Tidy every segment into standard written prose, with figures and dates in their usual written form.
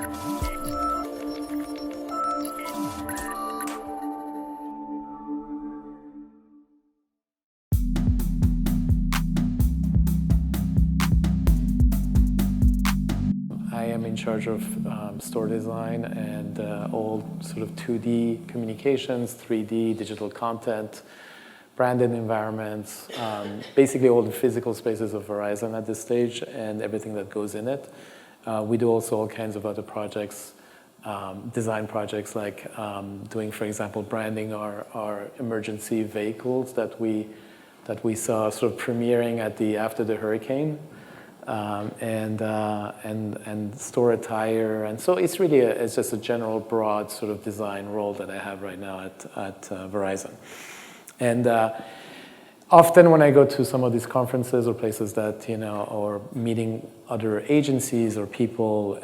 I am in charge of store design and all sort of 2D communications, 3D digital content, branded environments, basically all the physical spaces of Verizon at this stage and everything that goes in it. We do also all kinds of other projects, design projects like doing, for example, branding our emergency vehicles that we saw sort of premiering after the hurricane. And store attire, and so it's really it's just a general broad sort of design role that I have right now at Verizon. And often when I go to some of these conferences or places that or meeting other agencies or people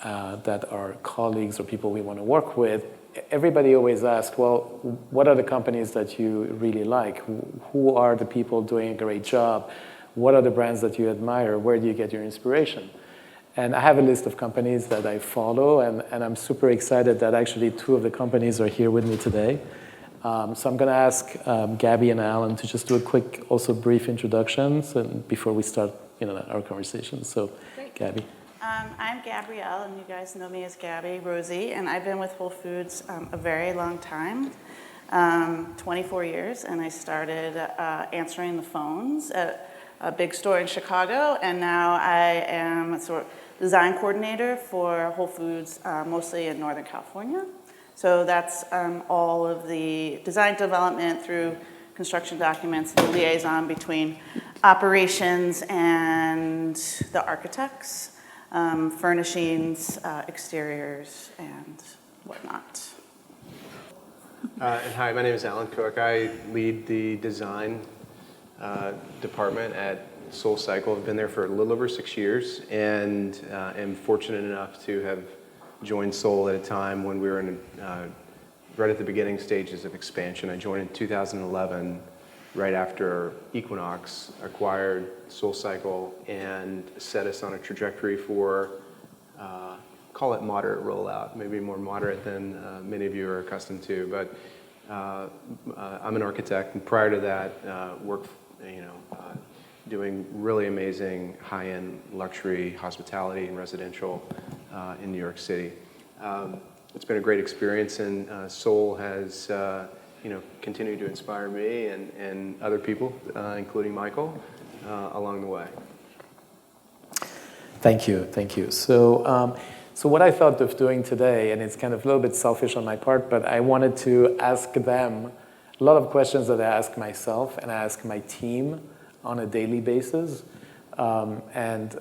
that are colleagues or people we want to work with, everybody always asks, well, what are the companies that you really like? Who are the people doing a great job? What are the brands that you admire? Where do you get your inspiration? And I have a list of companies that I follow, and I'm super excited that actually 2 of the companies are here with me today. So I'm going to ask Gabby and Alan to just do a quick, also brief introductions and before we start our conversation. So, great. Gabby. I'm Gabrielle, and you guys know me as Gabrielle Rosi, and I've been with Whole Foods a very long time, 24 years, and I started answering the phones at a big store in Chicago, and now I am a sort of design coordinator for Whole Foods, mostly in Northern California. So that's all of the design development through construction documents, the liaison between operations and the architects, furnishings, exteriors, and whatnot. And hi, my name is Alan Cooke. I lead the design department at SoulCycle. I've been there for a little over 6 years, and am fortunate enough to have joined Soul at a time when we were right at the beginning stages of expansion. I joined in 2011, right after Equinox acquired SoulCycle and set us on a trajectory for, call it moderate rollout, maybe more moderate than many of you are accustomed to. But I'm an architect, and prior to that, worked doing really amazing high-end luxury hospitality and residential in New York City. It's been a great experience, and Soul has continued to inspire me and other people, including Michael, along the way. Thank you. So what I thought of doing today, and it's kind of a little bit selfish on my part, but I wanted to ask them a lot of questions that I ask myself and I ask my team on a daily basis. And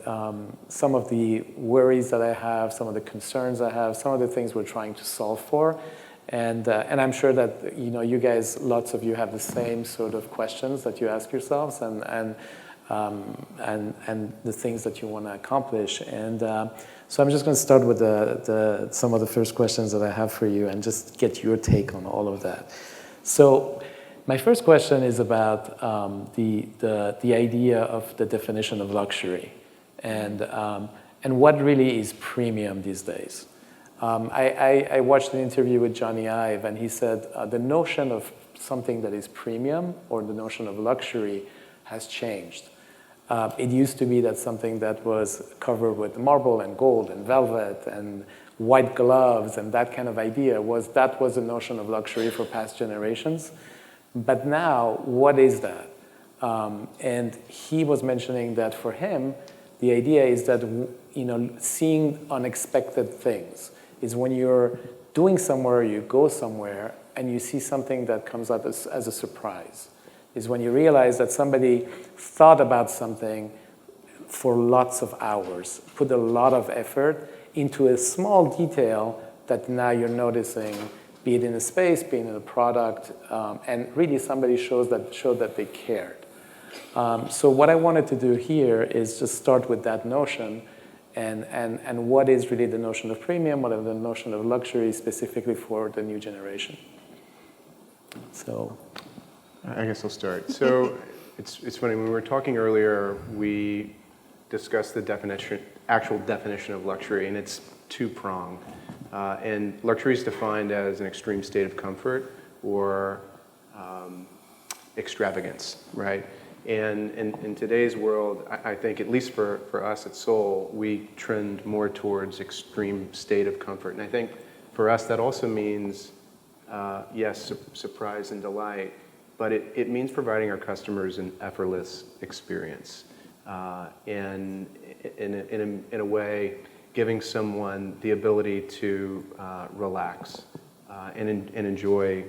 some of the worries that I have, some of the concerns I have, some of the things we're trying to solve for. And I'm sure that you guys, lots of you have the same sort of questions that you ask yourselves and the things that you want to accomplish. And so I'm just going to start with some of the first questions that I have for you and just get your take on all of that. So my first question is about the idea of the definition of luxury and what really is premium these days. I watched an interview with Johnny Ive, and he said the notion of something that is premium or the notion of luxury has changed. It used to be that something that was covered with marble and gold and velvet and white gloves and that kind of idea was the notion of luxury for past generations. But now, what is that? And he was mentioning that for him, the idea is that seeing unexpected things is when you're doing somewhere, you go somewhere, and you see something that comes out as a surprise. Is when you realize that somebody thought about something for lots of hours, put a lot of effort into a small detail that now you're noticing, be it in a space, be it in a product, and really somebody showed that they cared. So what I wanted to do here is just start with that notion and what is really the notion of premium, what is the notion of luxury specifically for the new generation. So I guess I'll start. So it's funny, when we were talking earlier, we discuss the actual definition of luxury, and it's two-pronged. And luxury is defined as an extreme state of comfort or extravagance, right? And in today's world, I think, at least for us at Soul, we trend more towards extreme state of comfort. And I think for us, that also means, yes, surprise and delight, but it means providing our customers an effortless experience. And in a way, giving someone the ability to relax and enjoy,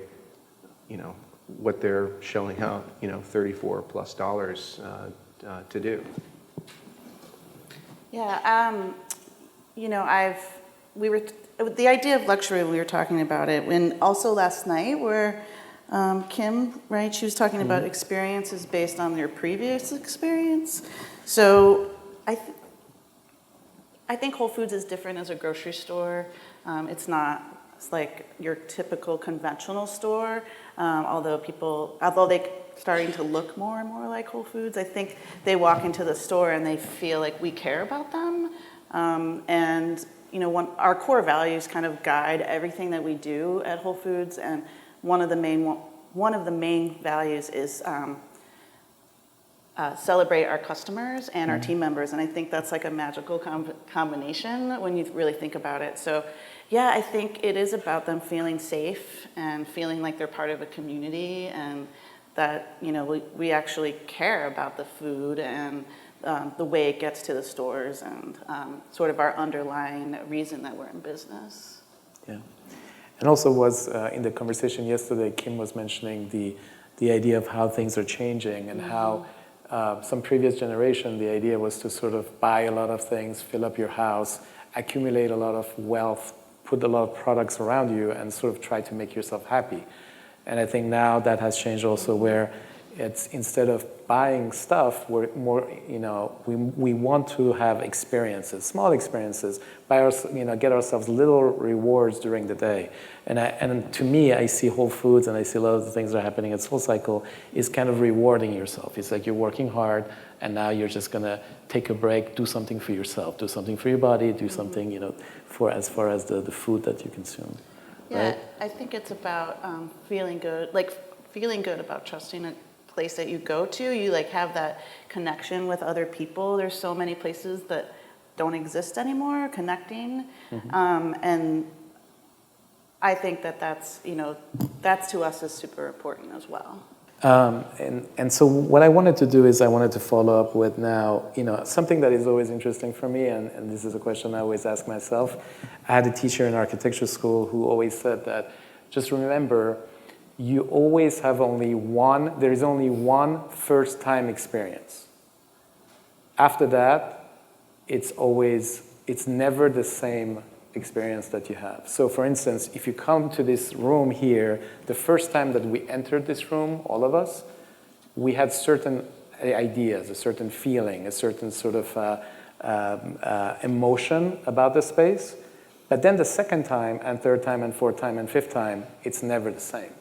what they're shelling out, $34+ to do. Yeah, the idea of luxury, we were talking about it, and also last night where Kim, right, she was talking about experiences based on their previous experience. So I think Whole Foods is different as a grocery store. It's like your typical conventional store, although they're starting to look more and more like Whole Foods, I think they walk into the store and they feel like we care about them. Our core values kind of guide everything that we do at Whole Foods, and one of the main values is celebrate our customers and our team members, and I think that's like a magical combination when you really think about it. So yeah, I think it is about them feeling safe and feeling like they're part of a community, and that we actually care about the food and the way it gets to the stores, and sort of our underlying reason that we're in business. Yeah. And also was in the conversation yesterday, Kim was mentioning the idea of how things are changing, and how some previous generation, the idea was to sort of buy a lot of things, fill up your house, accumulate a lot of wealth, put a lot of products around you, and sort of try to make yourself happy. And I think now that has changed also, where it's, instead of buying stuff, we're more, we want to have experiences, small experiences, get ourselves little rewards during the day. And to me, I see Whole Foods, and I see a lot of the things that are happening at SoulCycle is kind of rewarding yourself. It's like you're working hard, and now you're just gonna take a break, do something for yourself, do something for your body, do something, for as far as the food that you consume. Yeah, right? I think it's about feeling good about trusting a place that you go to. You have that connection with other people. There's so many places that don't exist anymore, connecting. And I think that's to us is super important as well. And so what I wanted to do is I wanted to follow up with now, something that is always interesting for me, and this is a question I always ask myself. I had a teacher in architecture school who always said that, just remember, you always have there is only one first time experience. After that, it's never the same experience that you have. So for instance, if you come to this room here, the first time that we entered this room, all of us, we had certain ideas, a certain feeling, a certain sort of emotion about the space. But then the second time and third time and fourth time and fifth time, it's never the same.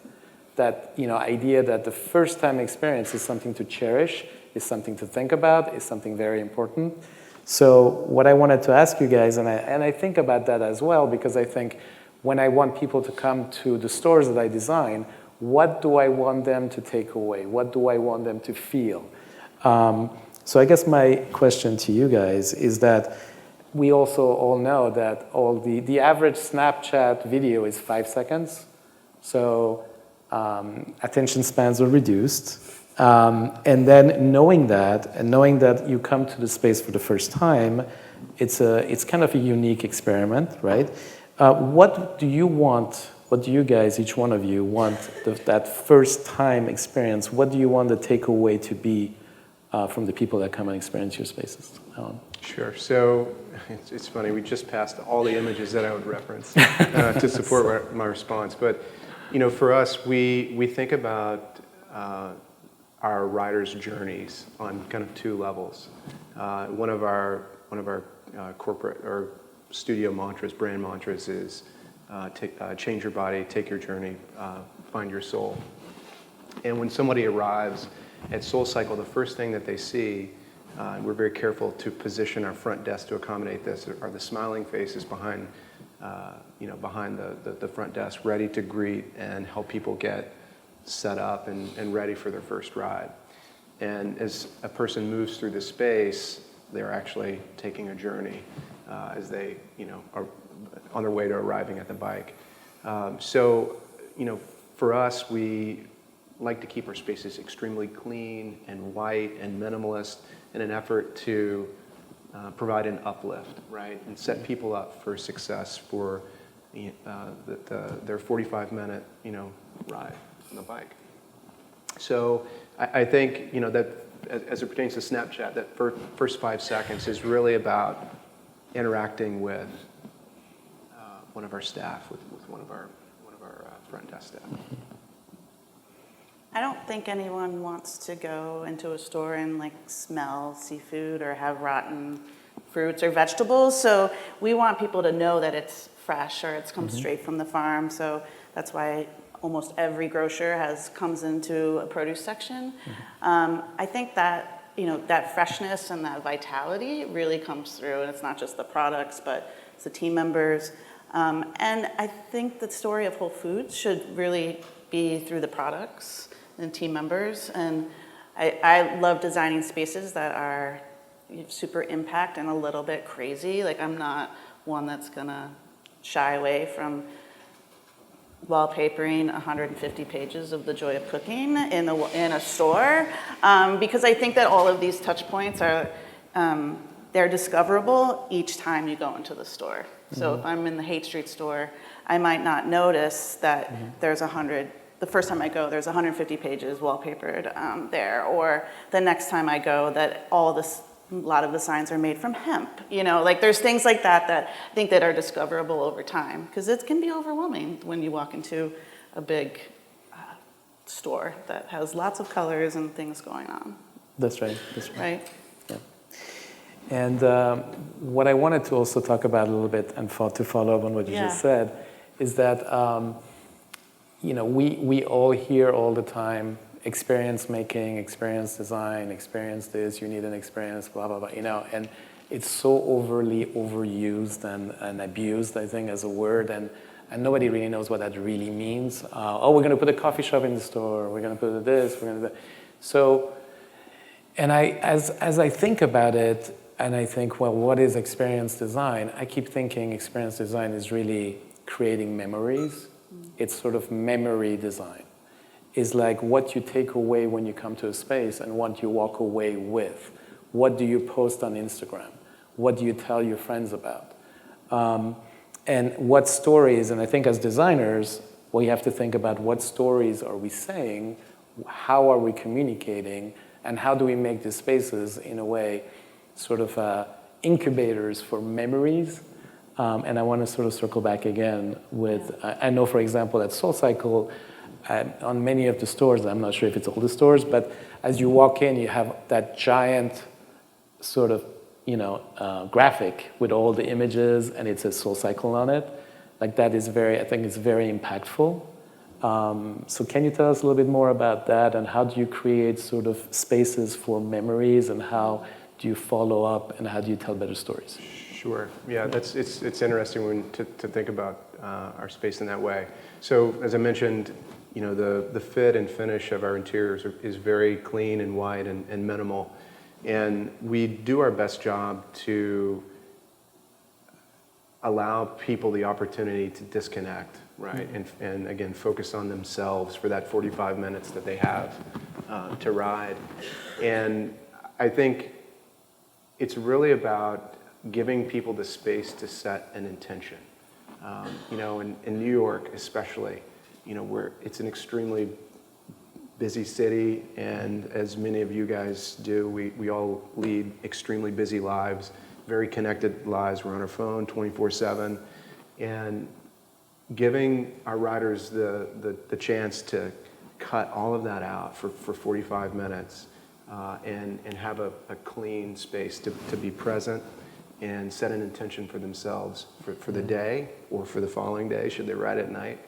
That idea that the first time experience is something to cherish, is something to think about, is something very important. So what I wanted to ask you guys, and I think about that as well, because I think when I want people to come to the stores that I design, what do I want them to take away? What do I want them to feel? So I guess my question to you guys is that we also all know that the average Snapchat video is 5 seconds. So attention spans are reduced. And then knowing that you come to the space for the first time, it's kind of a unique experiment, right? What do you guys, each one of you, want that first time experience? What do you want the takeaway to be from the people that come and experience your spaces? Sure. So it's funny, we just passed all the images that I would reference to support my response. But for us, we think about our riders' journeys on kind of two levels. One of our corporate or studio mantras, brand mantras, is change your body, take your journey, find your soul. And when somebody arrives at SoulCycle, the first thing that they see We're very careful to position our front desk to accommodate this. Are the smiling faces behind, behind the front desk, ready to greet and help people get set up and ready for their first ride. And as a person moves through the space, they're actually taking a journey as they, are on their way to arriving at the bike. For us, we like to keep our spaces extremely clean and white and minimalist in an effort to provide an uplift, right? And set people up for success for their 45-minute, ride on the bike. So I think, that as it pertains to Snapchat, that first 5 seconds is really about interacting with one of our staff, with one of our front desk staff. I don't think anyone wants to go into a store and smell seafood or have rotten fruits or vegetables. So we want people to know that it's fresh or it's come straight from the farm. So that's why almost every grocer comes into a produce section. I think that that freshness and that vitality really comes through, and it's not just the products, but it's the team members. And I think the story of Whole Foods should really be through the products and team members. And I love designing spaces that are super impact and a little bit crazy. I'm not one that's gonna shy away from wallpapering 150 pages of the joy of cooking in a store, because I think that all of these touch points are they're discoverable each time you go into the store. So if I'm in the Haight Street store, I might not notice that there's the first time I go, there's 150 pages wallpapered there, or the next time I go that a lot of the signs are made from hemp. There's things like that I think that are discoverable over time, because it can be overwhelming when you walk into a big store that has lots of colors and things going on. That's right. Right? Yeah. And what I wanted to also talk about a little bit, and to follow up on what you just said, is that we all hear all the time, experience making, experience design, experience this, you need an experience, blah, blah, blah, and it's so overly overused and abused, I think, as a word, and nobody really knows what that really means. We're going to put a coffee shop in the store, we're going to put this, we're going to do that. So, and as I think about it, and I think, well, what is experience design? I keep thinking experience design is really creating memories. It's sort of memory design. Is like what you take away when you come to a space and what you walk away with. What do you post on Instagram? What do you tell your friends about? And what stories, and I think as designers, we have to think about what stories are we saying, how are we communicating, and how do we make these spaces, in a way, sort of incubators for memories. And I want to sort of circle back again with, I know, for example, at SoulCycle, on many of the stores, I'm not sure if it's all the stores, but as you walk in, you have that giant sort of, graphic with all the images, and it says SoulCycle on it. That is I think it's very impactful. So can you tell us a little bit more about that, and how do you create sort of spaces for memories, and how do you follow up, and how do you tell better stories? Sure. Yeah, it's interesting to think about our space in that way. So as I mentioned, the fit and finish of our interiors is very clean and white and minimal. And we do our best job to allow people the opportunity to disconnect, right? And again, focus on themselves for that 45 minutes that they have to ride. And I think it's really about giving people the space to set an intention. In New York especially, where it's an extremely busy city, and as many of you guys do, we all lead extremely busy lives, very connected lives. We're on our phone 24/7, and giving our riders the chance to cut all of that out for 45 minutes and have a clean space to be present and set an intention for themselves for the day or for the following day, should they ride at night,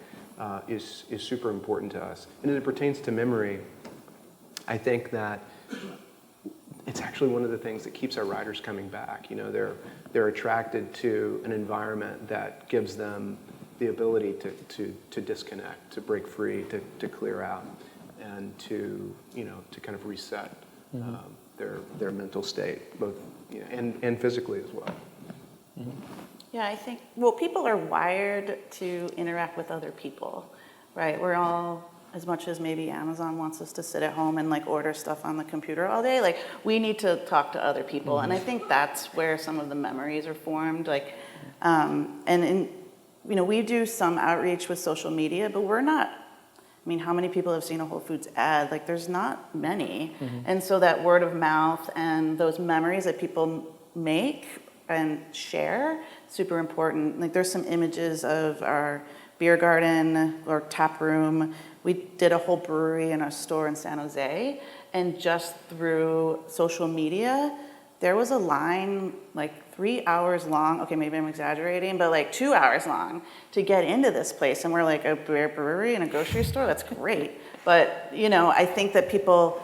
is super important to us. And as it pertains to memory, I think that it's actually one of the things that keeps our riders coming back. You know, they're attracted to an environment that gives them the ability to disconnect, to break free, to clear out, and to kind of reset their mental state, both and physically as well. Mm-hmm. Yeah, I think, well, people are wired to interact with other people, right? We're all, as much as maybe Amazon wants us to sit at home and like order stuff on the computer all day, like we need to talk to other people. And I think that's where some of the memories are formed. Like, we do some outreach with social media, but we're not, I mean, how many people have seen a Whole Foods ad? Like, there's not many. And so that word of mouth and those memories that people make and share, super important. Like, there's some images of our beer garden or tap room. We did a whole brewery in our store in San Jose, and just through social media, there was a line like 3 hours long, okay, maybe I'm exaggerating, but like 2 hours long to get into this place. And we're like, a brewery and a grocery store, that's great. But, I think that people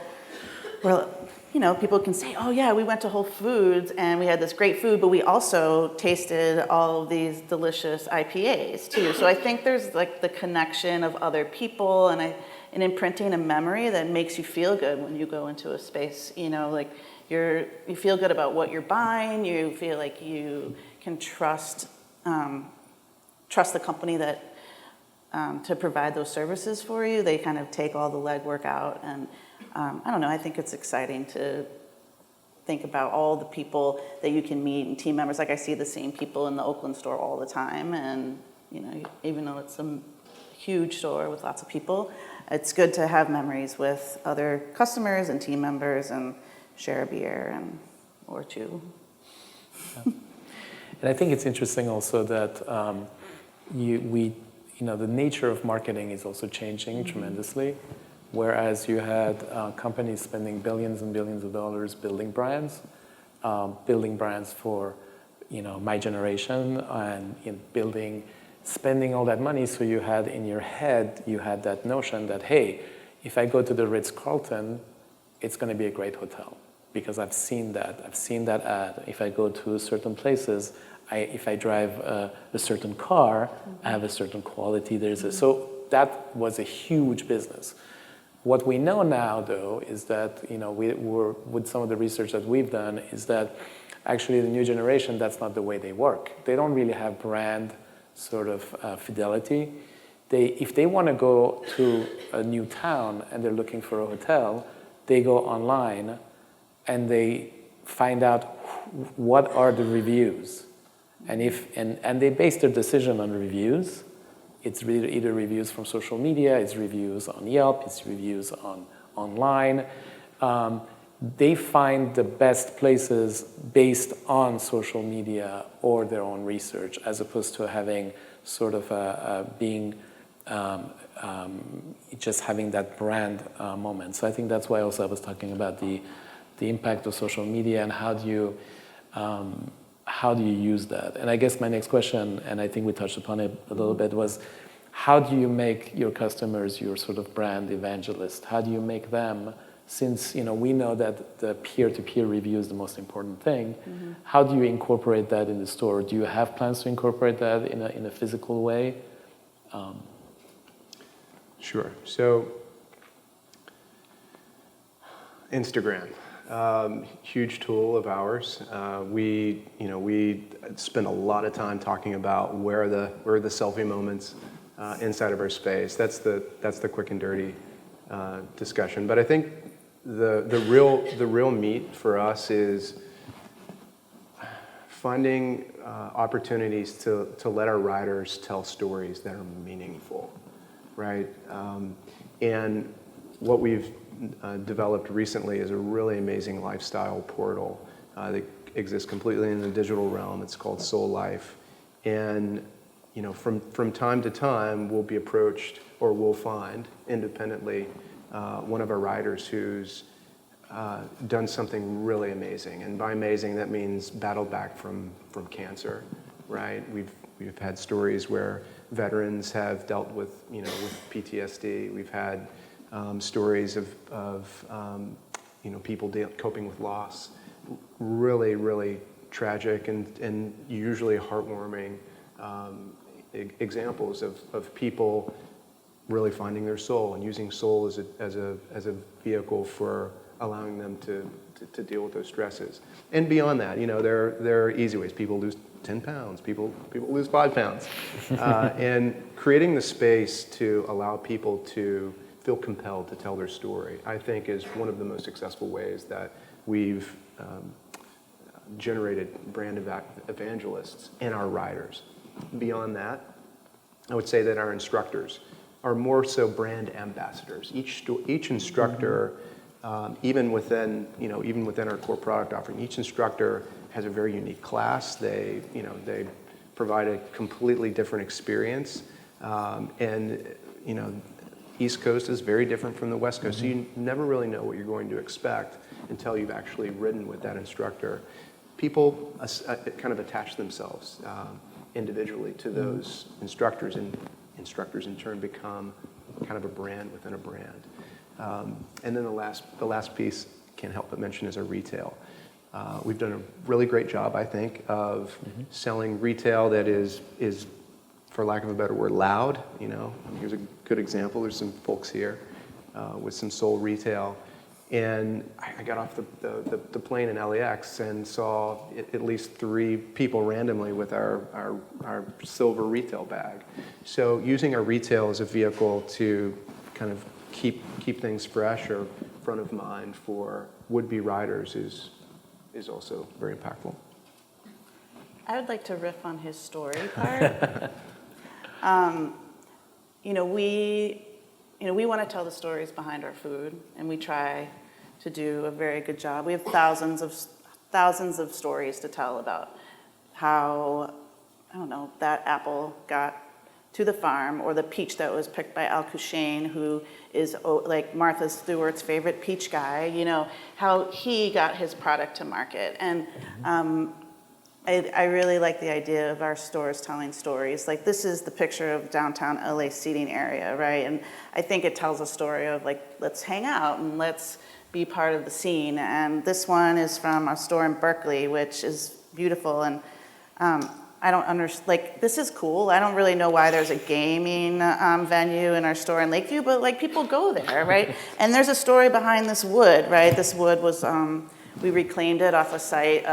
can say, oh yeah, we went to Whole Foods and we had this great food, but we also tasted all of these delicious IPAs too. So I think there's like the connection of other people and imprinting a memory that makes you feel good when you go into a space, like you feel good about what you're buying, you feel like you can trust the company that to provide those services for you. They kind of take all the legwork out, and I don't know, I think it's exciting to think about all the people that you can meet and team members. Like, I see the same people in the Oakland store all the time, and even though it's a huge store with lots of people, it's good to have memories with other customers and team members and share a beer or two. Yeah. And I think it's interesting also that the nature of marketing is also changing tremendously. Whereas you had companies spending billions and billions of dollars building brands for, my generation, and spending all that money. So you had in your head, you had that notion that, hey, if I go to the Ritz-Carlton, it's going to be a great hotel because I've seen that ad. If I go to certain places, if I drive a certain car, I have a certain quality. So that was a huge business. What we know now, though, is that, with some of the research that we've done, is that actually the new generation, that's not the way they work. They don't really have brand sort of fidelity. If they want to go to a new town and they're looking for a hotel, they go online and they find out what are the reviews. And they base their decision on reviews. It's either reviews from social media, it's reviews on Yelp, it's reviews online. They find the best places based on social media or their own research, as opposed to having sort of just having that brand moment. So I think that's why also I was talking about the impact of social media and how do you use that? And I guess my next question, and I think we touched upon it a little bit, was how do you make your customers your sort of brand evangelist? How do you make them, since we know that the peer-to-peer review is the most important thing, how do you incorporate that in the store? Do you have plans to incorporate that in a physical way? Sure. So Instagram. Huge tool of ours. We spend a lot of time talking about where are the selfie moments inside of our space. That's the quick and dirty discussion. But I think the real meat for us is finding opportunities to let our riders tell stories that are meaningful, right? And what we've developed recently is a really amazing lifestyle portal that exists completely in the digital realm. It's called Soul Life. And from time to time, we'll be approached or we'll find independently one of our riders who's done something really amazing. And by amazing, that means battled back from cancer, right? We've had stories where veterans have dealt with PTSD. We've had stories of people coping with loss. Really, really tragic and usually heartwarming examples of people really finding their soul and using soul as a vehicle for allowing them to deal with those stresses. And beyond that, there are easy ways. People lose 10 pounds, people lose 5 pounds. And creating the space to allow people to feel compelled to tell their story, I think, is one of the most successful ways that we've generated brand evangelists in our riders. Beyond that, I would say that our instructors are more so brand ambassadors. Each instructor, even within our core product offering, each instructor has a very unique class. They provide a completely different experience, and East Coast is very different from the West Coast. So you never really know what you're going to expect until you've actually ridden with that instructor. People kind of attach themselves individually to those instructors, and instructors in turn become kind of a brand within a brand. And then the last piece, can't help but mention, is our retail. We've done a really great job, I think, of selling retail that is, for lack of a better word, loud. Here's a good example. There's some folks here with some soul retail. And I got off the plane in LAX and saw at least 3 people randomly with our silver retail bag. So using our retail as a vehicle to kind of keep things fresh or front of mind for would-be riders is also very impactful. I would like to riff on his story part. We want to tell the stories behind our food, and we try to do a very good job. We have thousands of stories to tell about how, that apple got to the farm, or the peach that was picked by Al Cushane, who is like Martha Stewart's favorite peach guy, how he got his product to market. And I really like the idea of our stores telling stories. Like, this is the picture of downtown LA seating area, right? And I think it tells a story of, like, let's hang out and let's be part of the scene. And this one is from our store in Berkeley, which is beautiful. And I don't understand, this is cool. I don't really know why there's a gaming venue in our store in Lakeview, but people go there, right? And there's a story behind this wood, right? This wood was, we reclaimed it off a site.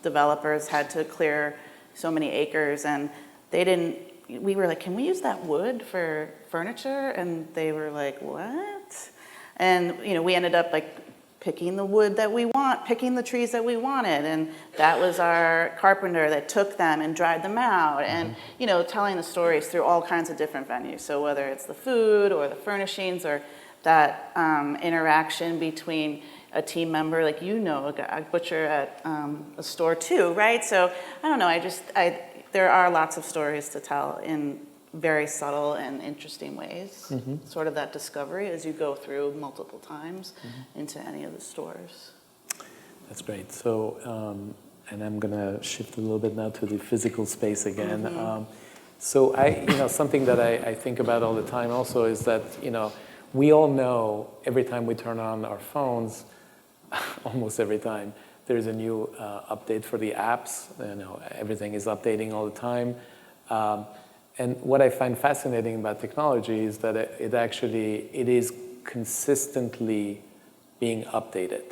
Developers had to clear so many acres, and we were like, can we use that wood for furniture? And they were like, what? And, we ended up picking the wood that we want, picking the trees that we wanted. And that was our carpenter that took them and dried them out, and, telling the stories through all kinds of different venues. So whether it's the food or the furnishings or that interaction between a team member, a butcher at a store too, right? So I don't know, there are lots of stories to tell in very subtle and interesting ways. Sort of that discovery as you go through multiple times into any of the stores. That's great. So, and I'm gonna shift a little bit now to the physical space again. So something that I think about all the time also is that, we all know every time we turn on our phones, almost every time, there's a new update for the apps. Everything is updating all the time. And what I find fascinating about technology is that it is consistently being updated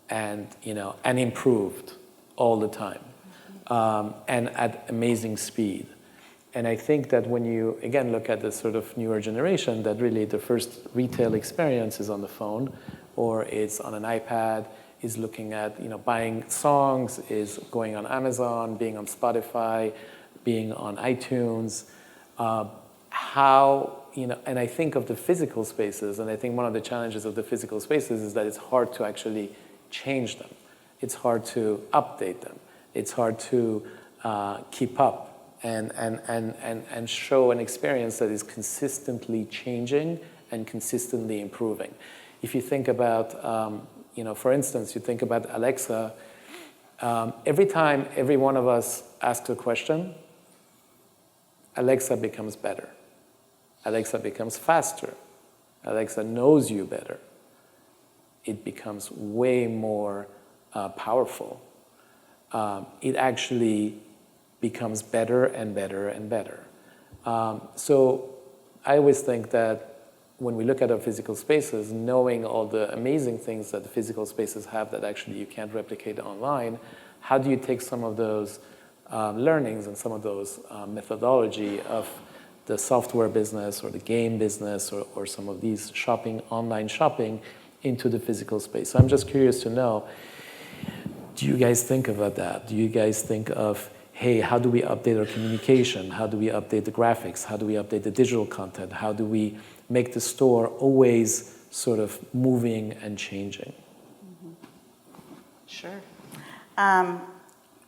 and improved all the time, and at amazing speed. And I think that when you, again, look at the sort of newer generation, that really the first retail experience is on the phone, or it's on an iPad, is looking at, buying songs, is going on Amazon, being on Spotify, being on iTunes. And I think of the physical spaces, and I think one of the challenges of the physical spaces is that it's hard to actually change them. It's hard to update them. It's hard to keep up and show an experience that is consistently changing and consistently improving. If you think about, for instance, you think about Alexa, every time every one of us asks a question, Alexa becomes better. Alexa becomes faster. Alexa knows you better. it becomes way more powerful, it actually becomes better and better and better. So I always think that when we look at our physical spaces, knowing all the amazing things that the physical spaces have that actually you can't replicate online, how do you take some of those learnings and some of those methodology of the software business or the game business or some of these online shopping into the physical space? So I'm just curious to know, do you guys think about that? Do you guys think of, hey, how do we update our communication? How do we update the graphics? How do we update the digital content? How do we make the store always sort of moving and changing? Mm-hmm. Sure.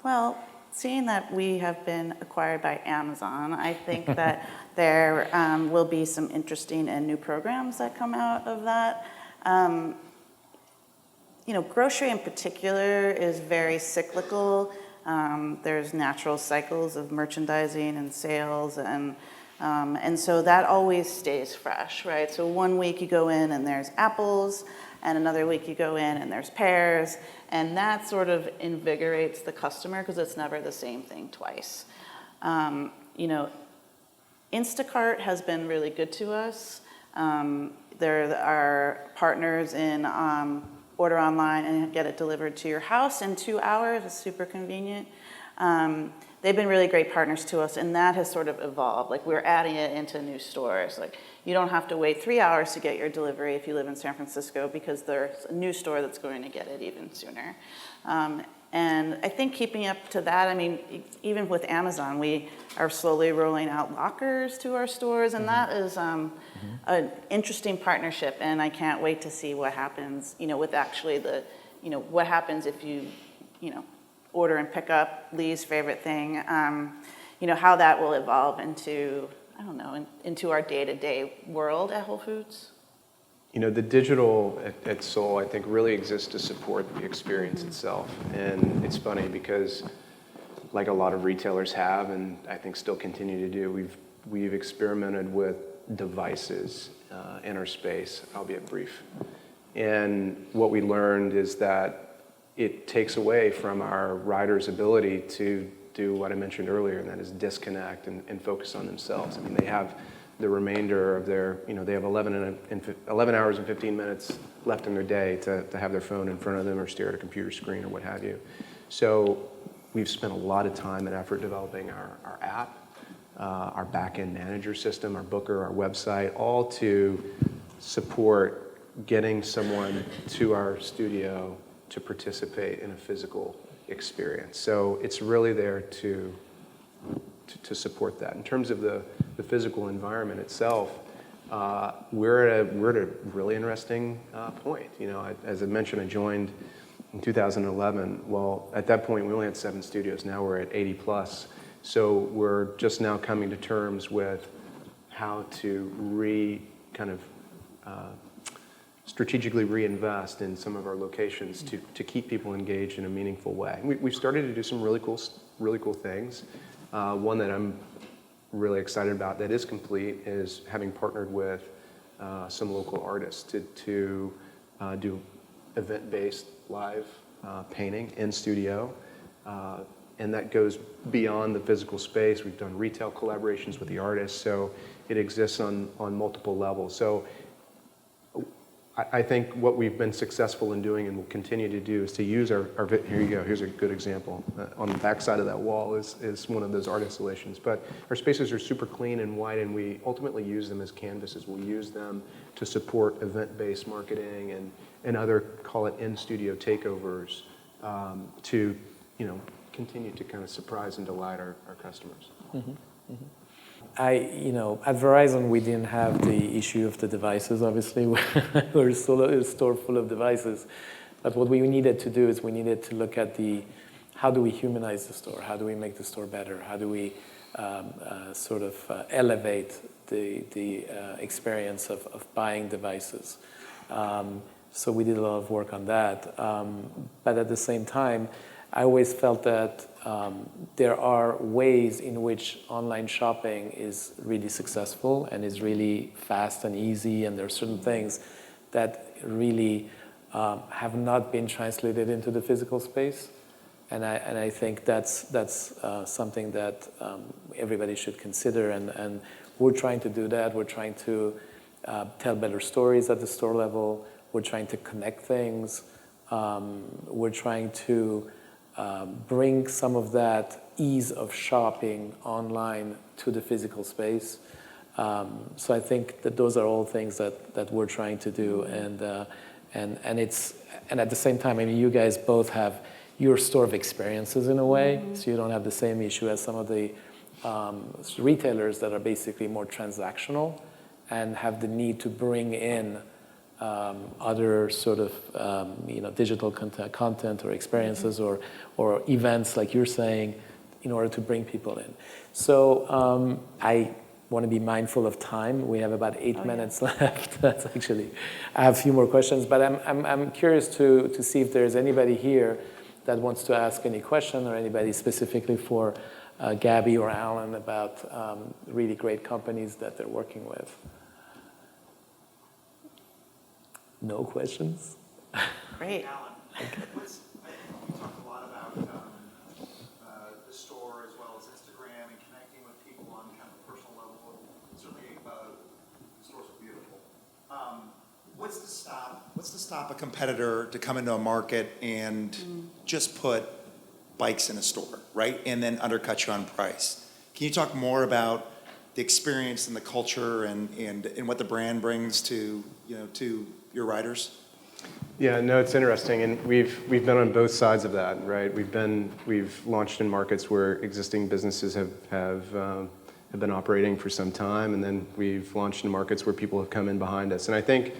Well, seeing that we have been acquired by Amazon, I think that there will be some interesting and new programs that come out of that. Grocery in particular is very cyclical. There's natural cycles of merchandising and sales, and so that always stays fresh, right? So one week you go in and there's apples, and another week you go in and there's pears, and that sort of invigorates the customer because it's never the same thing twice. Instacart has been really good to us. They're our partners in order online and get it delivered to your house in 2 hours. It's super convenient. They've been really great partners to us, and that has sort of evolved. Like, we're adding it into new stores. Like, you don't have to wait 3 hours to get your delivery if you live in San Francisco, because there's a new store that's going to get it even sooner. And I think keeping up to that, I mean, even with Amazon, we are slowly rolling out lockers to our stores, and that is an interesting partnership, and I can't wait to see what happens, with actually what happens if you order and pick up, Lee's favorite thing, how that will evolve into, into our day-to-day world at Whole Foods. The digital at Soul, I think, really exists to support the experience itself. And it's funny because, like a lot of retailers have, and I think still continue to do, we've experimented with devices in our space, albeit brief. And what we learned is that it takes away from our riders' ability to do what I mentioned earlier, and that is disconnect and focus on themselves. I mean, they have the remainder of their, they have 11 hours and 15 minutes left in their day to have their phone in front of them or stare at a computer screen or what have you. So we've spent a lot of time and effort developing our app, our back-end manager system, our booker, our website, all to support getting someone to our studio to participate in a physical experience. So it's really there to support that. In terms of the physical environment itself, we're at a really interesting point. As I mentioned, I joined in 2011. Well, at that point, we only had 7 studios. Now we're at 80 plus. So we're just now coming to terms with how to strategically reinvest in some of our locations to keep people engaged in a meaningful way. We've started to do some really cool things. One that I'm really excited about that is complete is having partnered with some local artists to do event-based live painting in studio. And that goes beyond the physical space. We've done retail collaborations with the artists, so it exists on multiple levels. So I think what we've been successful in doing and will continue to do is to use our here you go, here's a good example. On the back side of that wall is one of those art installations. But our spaces are super clean and white, and we ultimately use them as canvases. We'll use them to support event-based marketing and other, call it in-studio takeovers, to continue to kind of surprise and delight our customers. Mm-hmm. Mm-hmm. At Verizon, we didn't have the issue of the devices, obviously. We're still a store full of devices. But what we needed to do is we needed to look at how do we humanize the store? How do we make the store better? How do we elevate the experience of buying devices? So we did a lot of work on that. But at the same time, I always felt that there are ways in which online shopping is really successful and is really fast and easy, and there are certain things that really have not been translated into the physical space. And I think that's something that everybody should consider. And we're trying to do that. We're trying to tell better stories at the store level. We're trying to connect things. We're trying to bring some of that ease of shopping online to the physical space. So I think that those are all things that we're trying to do. And at the same time, I mean, you guys both have your store of experiences in a way, so you don't have the same issue as some of the retailers that are basically more transactional and have the need to bring in other sort of digital content or experiences or events like you're saying in order to bring people in. So I want to be mindful of time. We have about 8 minutes left. That's actually, I have a few more questions, but I'm curious to see if there's anybody here that wants to ask any question or anybody specifically for Gabby or Alan about really great companies that they're working with. No questions? Great. Alan, you talked a lot about the store as well as Instagram and connecting with people on kind of a personal level. Certainly, the stores are beautiful. What's to stop a competitor to come into a market and just put bikes in a store, right? And then undercut you on price. Can you talk more about the experience and the culture and what the brand brings to your riders? Yeah, no, it's interesting, and we've been on both sides of that, right? We've launched in markets where existing businesses have been operating for some time, and then we've launched in markets where people have come in behind us. And I think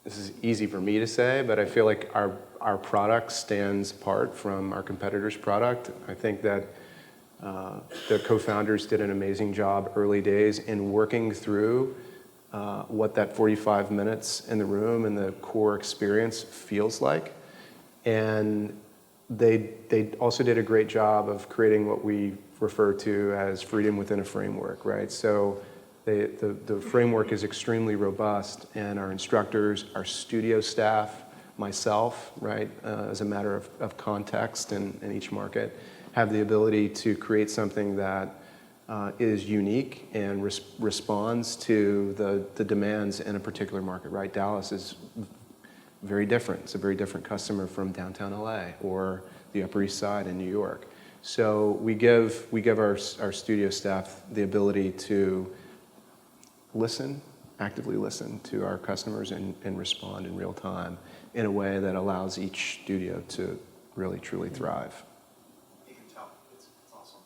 this is easy for me to say, but I feel like our product stands apart from our competitors' product. I think that the co-founders did an amazing job early days in working through what that 45 minutes in the room and the core experience feels like. And they also did a great job of creating what we refer to as freedom within a framework, right? So the framework is extremely robust, and our instructors, our studio staff, myself, right, as a matter of context in each market, have the ability to create something that is unique and responds to the demands in a particular market, right? Dallas is very different. It's a very different customer from downtown LA or the Upper East Side in New York. So we give our studio staff the ability to actively listen to our customers and respond in real time in a way that allows each studio to really, truly thrive. You can tell. It's awesome.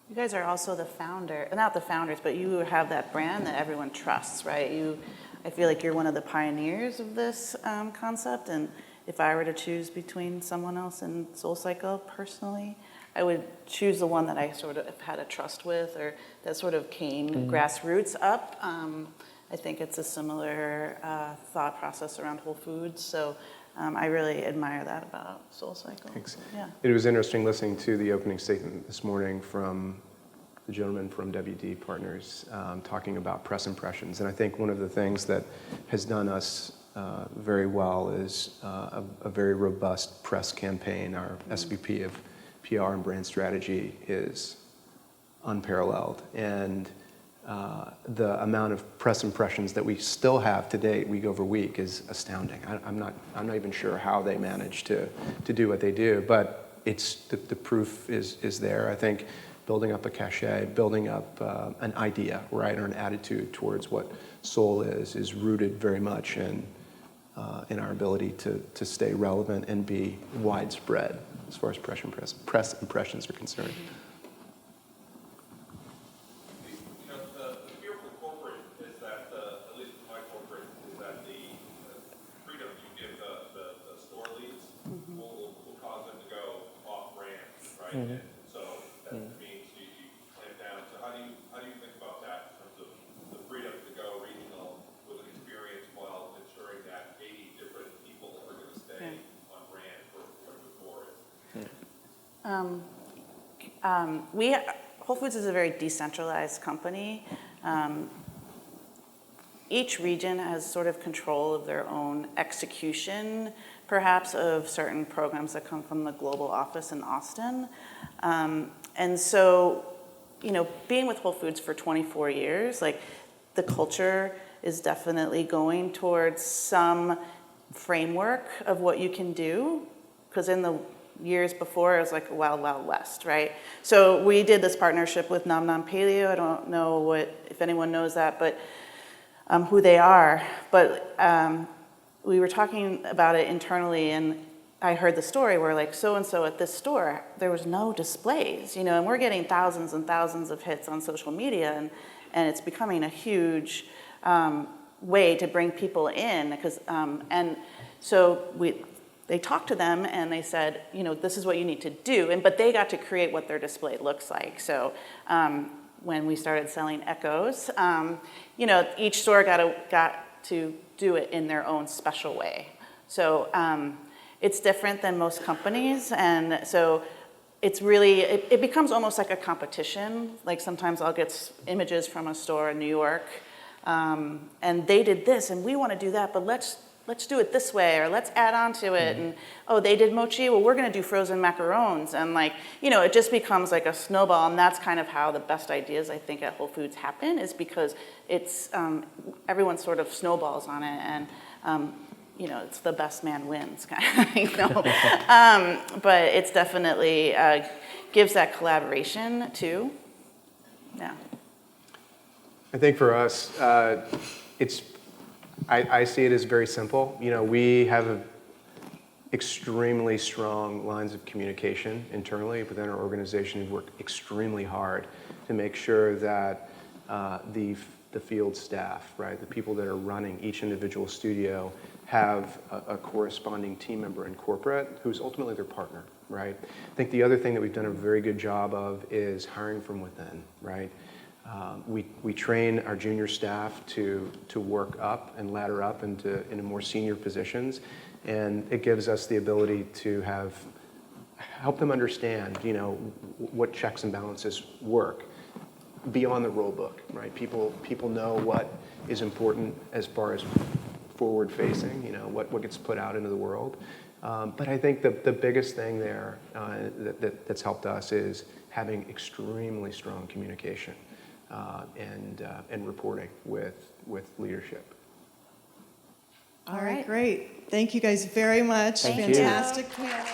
You guys are also the founder, not the founders, but you have that brand that everyone trusts, right? I feel like you're one of the pioneers of this concept, and if I were to choose between someone else and SoulCycle personally, I would choose the one that I sort of had a trust with, or that sort of came grassroots up. I think it's a similar thought process around Whole Foods, so I really admire that about SoulCycle. Thanks. Yeah. It was interesting listening to the opening statement this morning from the gentleman from WD Partners talking about press impressions. And I think one of the things that has done us very well is a very robust press campaign. Our SVP of PR and brand strategy is unparalleled. And the amount of press impressions that we still have to date, week over week, is astounding. I'm not even sure how they manage to do what they do, but it's the proof is there. I think building up a cachet, building up an idea, right, or an attitude towards what Soul is rooted very much in our ability to stay relevant and be widespread as far as press impressions are concerned. The fear for corporate is that, at least for my corporate, is that the freedom you give the store leads will cause them to go off brand, right? And so that means you clamp down. So how do you think about that in terms of the freedom to go regional with an experience while ensuring that 80 different people are going to stay on brand for the store? Whole Foods is a very decentralized company. each region has sort of control of their own execution, perhaps, of certain programs that come from the global office in Austin. And so, being with Whole Foods for 24 years, like, the culture is definitely going towards some framework of what you can do, because in the years before, it was like Wild Wild West, right? So we did this partnership with Nom Nom Paleo. I don't know if anyone knows that, but who they are. But we were talking about it internally, and I heard the story where, like, so-and-so at this store, there was no displays, and we're getting thousands and thousands of hits on social media, and it's becoming a huge way to bring people in, and so they talked to them and they said, this is what you need to do, but they got to create what their display looks like. So when we started selling Echoes, each store got to do it in their own special way. So it's different than most companies, and so it's really, it becomes almost like a competition. Like, sometimes I'll get images from a store in New York, and they did this, and we want to do that, but let's do it this way, or let's add on to it. And, oh, they did mochi, well, we're going to do frozen macarons. And, like, it just becomes like a snowball, and that's kind of how the best ideas, I think, at Whole Foods happen, is because it's, everyone sort of snowballs on it, and, it's the best man wins kind of thing. But it's definitely gives that collaboration, too. Yeah. I think for us, I see it as very simple. We have extremely strong lines of communication internally within our organization. We work extremely hard to make sure that the field staff, right, the people that are running each individual studio, have a corresponding team member in corporate who's ultimately their partner, right? I think the other thing that we've done a very good job of is hiring from within, right? We train our junior staff to work up and ladder up into more senior positions, and it gives us the ability to help them understand, what checks and balances work beyond the rule book, right? People know what is important as far as forward-facing, what gets put out into the world. But I think the biggest thing there that's helped us is having extremely strong communication. And reporting with leadership. All right, great. Thank you guys very much. Thank you. Fantastic panel.